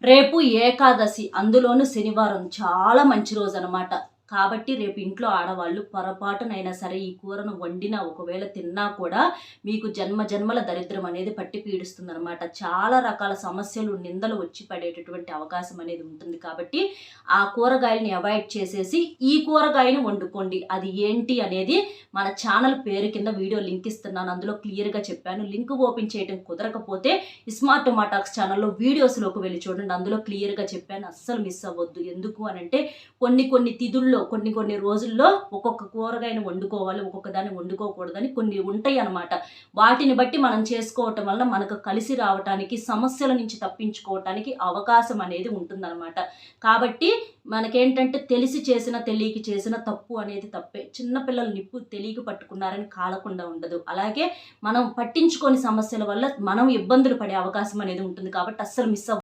రేపు ఏకాదశి, అందులోనూ శనివారం చాలా మంచి రోజు అనమాట. కాబట్టి రేపు ఇంట్లో ఆడవాళ్ళు పొరపాటునైనా సరే ఈ కూరను వండినా, ఒకవేళ తిన్నా కూడా మీకు జన్మ జన్మల దరిద్రం అనేది పట్టి పీడిస్తుందనమాట. చాలా రకాల సమస్యలు, నిందలు వచ్చి పడేటటువంటి అవకాశం అనేది ఉంటుంది. కాబట్టి ఆ కూరగాయలని అవాయిడ్ చేసేసి ఈ కూరగాయని వండుకోండి. అది ఏంటి అనేది మన ఛానల్ పేరు కింద వీడియో లింక్ ఇస్తున్నాను, అందులో క్లియర్గా చెప్పాను. లింక్ ఓపెన్ చేయడం కుదరకపోతే స్మార్ట్ టొమాటాక్స్ ఛానల్లో వీడియోస్లోకి వెళ్ళి చూడండి, అందులో క్లియర్గా చెప్పాను. అస్సలు మిస్ అవ్వద్దు. ఎందుకు అనంటే కొన్ని తిథుల్లో కొన్ని రోజుల్లో ఒక్కొక్క కూరగాయని వండుకోవాలి, ఒక్కొక్క దాన్ని వండుకోకూడదని కొన్ని ఉంటాయి అన్నమాట. వాటిని బట్టి మనం చేసుకోవటం వల్ల మనకు కలిసి రావటానికి, సమస్యల నుంచి తప్పించుకోవటానికి అవకాశం అనేది ఉంటుందన్నమాట. కాబట్టి మనకేంటంటే తెలిసి చేసిన తెలియక చేసిన తప్పు అనేది తప్పే. చిన్నపిల్లలు నిప్పు తెలియక పట్టుకున్నారని కాలకుండా ఉండదు. అలాగే మనం పట్టించుకొని సమస్యల వల్ల మనం ఇబ్బందులు పడే అవకాశం అనేది ఉంటుంది. కాబట్టి అస్సలు మిస్